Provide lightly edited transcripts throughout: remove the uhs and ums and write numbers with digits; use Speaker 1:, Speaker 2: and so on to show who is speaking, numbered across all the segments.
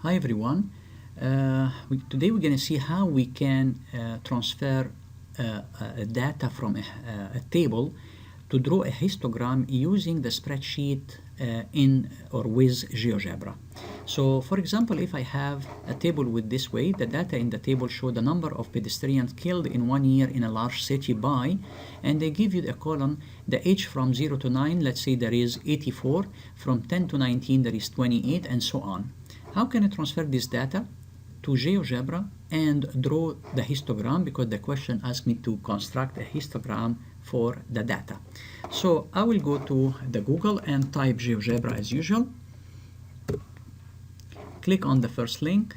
Speaker 1: Hi everyone. Today we're going to see how we can transfer data from a table to draw a histogram using the spreadsheet in or with GeoGebra. So for example, if I have a table with this way, the data in the table show the number of pedestrians killed in 1 year in a large city by, and they give you a column, the age from 0 to 9, let's say there is 84, from 10 to 19 there is 28, and so on. How can I transfer this data to GeoGebra and draw the histogram, because the question asked me to construct a histogram for the data. So I will go to the Google and type GeoGebra as usual. Click on the first link,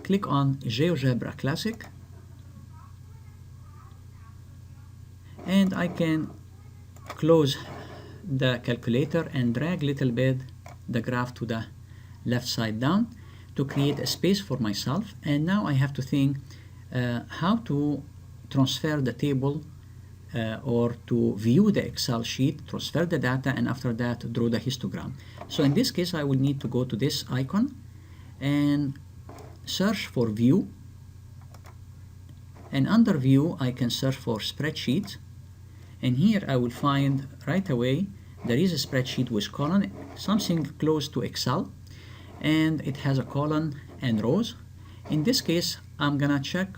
Speaker 1: click on GeoGebra Classic, and I can close the calculator and drag a little bit the graph to the left side down to create a space for myself. And now I have to think how to transfer the table or to view the Excel sheet, transfer the data, and after that draw the histogram. So in this case I will need to go to this icon and search for view, and under view I can search for spreadsheet, and here I will find right away there is a spreadsheet with column, something close to Excel, and it has a column and rows. In this case I'm gonna check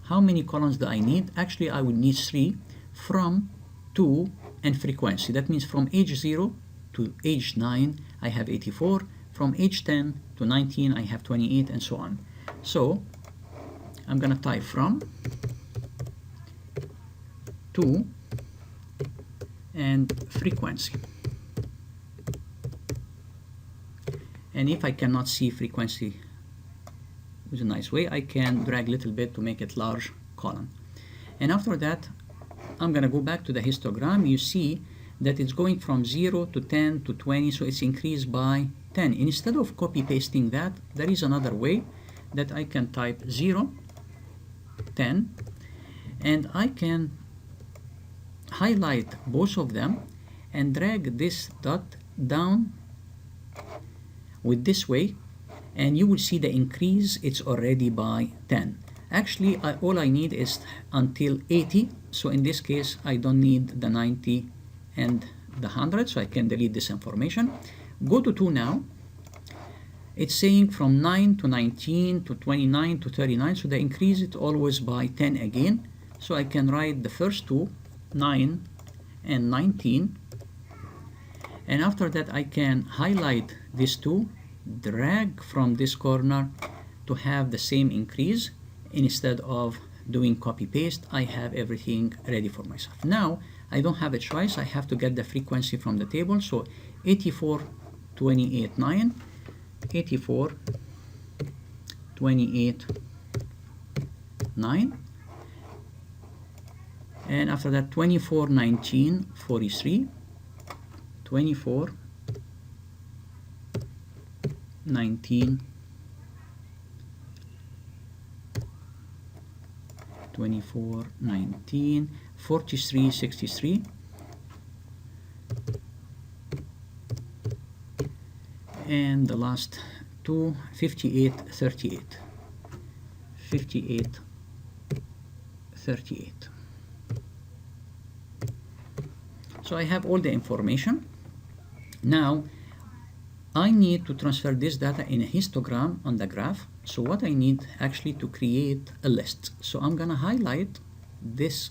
Speaker 1: how many columns do I need. Actually I would need 3, from, to, and frequency. That means from age 0 to age 9 I have 84, from age 10 to 19 I have 28, and so on. So I'm gonna type from, to, and frequency. And if I cannot see frequency with a nice way, I can drag a little bit to make it large column. And after that I'm gonna go back to the histogram. You see that it's going from 0 to 10 to 20, so it's increased by 10. Instead of copy pasting that, there is another way that I can type 0, 10, and I can highlight both of them and drag this dot down with this way, and you will see the increase, it's already by 10. Actually all I need is until 80, so in this case I don't need the 90 and the 100, so I can delete this information. Go to 2 now. It's saying from 9 to 19 to 29 to 39, so they increase it always by 10 again. So I can write the first two, 9 and 19, and after that I can highlight these two, drag from this corner to have the same increase. Instead of doing copy paste, I have everything ready for myself. Now I don't have a choice, I have to get the frequency from the table. So 84, 28, 9, 84, 28, 9, and after that 24, 19, 43, 24, 19, 24, 19, 43, 63, and the last two, 58, 38, 58, 38. So I have all the information. Now I need to transfer this data in a histogram on the graph. So what I need actually to create a list. So I'm gonna highlight this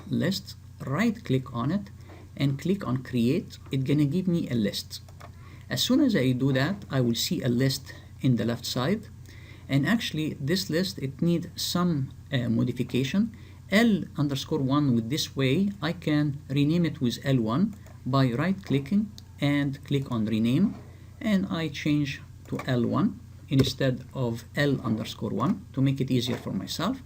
Speaker 1: list, right click on it, and click on create. It's gonna give me a list. As soon as I do that, I will see a list in the left side, and actually this list, it needs some modification. L_1 with this way, I can rename it with L1 by right clicking and click on rename, and I change to L1 instead of L_1 to make it easier for myself.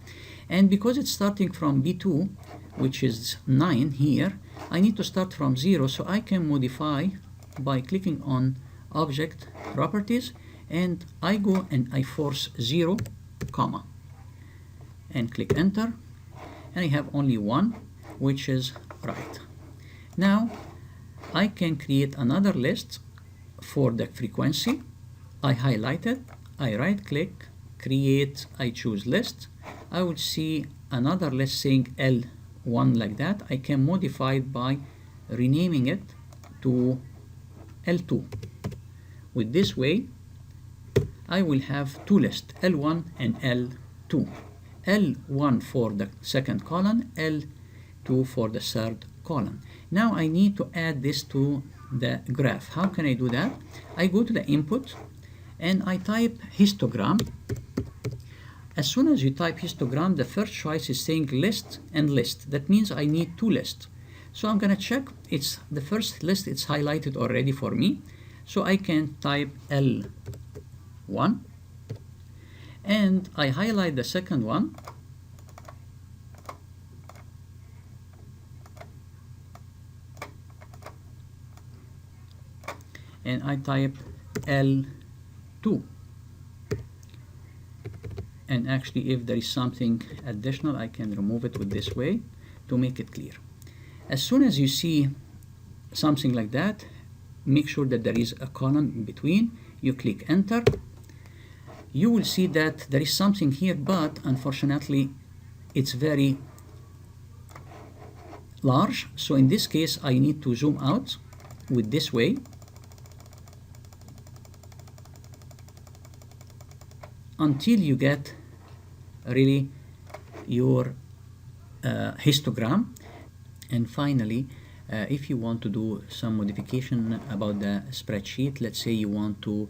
Speaker 1: And because it's starting from B2, which is 9 here, I need to start from 0, so I can modify by clicking on object properties, and I go and I force 0, comma, and click enter, and I have only 1, which is right. Now I can create another list for the frequency. I highlight it, I right click, create, I choose list. I will see another list saying L1 like that. I can modify it by renaming it to L2. With this way, I will have two lists, L1 and L2. L1 for the second column, L2 for the third column. Now I need to add this to the graph. How can I do that? I go to the input and I type histogram. As soon as you type histogram, the first choice is saying list and list. That means I need two lists. So I'm gonna check, it's the first list, it's highlighted already for me. So I can type L1 and I highlight the second one and I type L2. And actually, if there is something additional, I can remove it with this way to make it clear. As soon as you see something like that, make sure that there is a column in between. You click enter. You will see that there is something here, but unfortunately, it's very large. So in this case, I need to zoom out with this way. Until you get really your histogram. And finally, if you want to do some modification about the spreadsheet, let's say you want to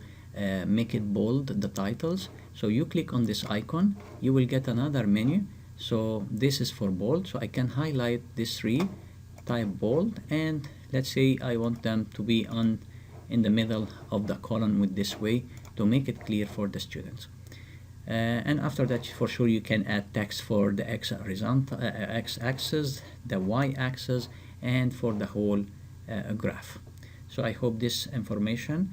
Speaker 1: make it bold, the titles, so you click on this icon, you will get another menu. So this is for bold, so I can highlight these three, type bold, and let's say I want them to be in the middle of the column with this way to make it clear for the students. And after that, for sure, you can add text for the x-axis, the y-axis, and for the whole graph. So I hope this information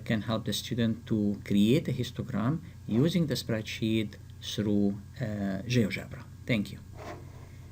Speaker 1: can help the student to create a histogram using the spreadsheet through GeoGebra. Thank you.